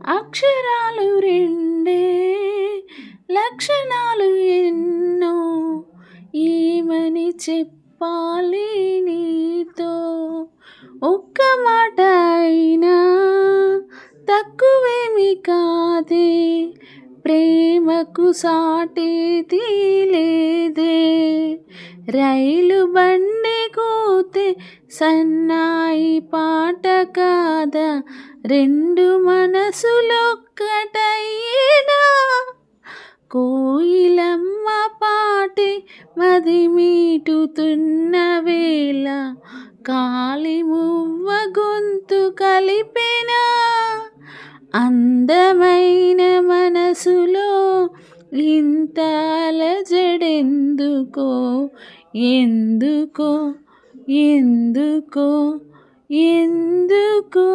అక్షరాలు రెండే లక్షణాలు ఎన్నో ఏమని చెప్పాలి నీతో. ఒక్క మాట అయినా తక్కువేమి కాదే, ప్రేమకు సాటేది లేదే. రైలు బండి కూతే సన్నాయి పాట కాదా, రెండు మనసులొక్కటయ్యేనా. కోయిలమ్మ పాటే మది మీటుతున్న వేళ, కాలి మువ్వ గొంతు కలిపెనా. అందమైన మనసులో ఇంత అలజడెందుకో, ఎందుకో ఎందుకో ఎందుకో.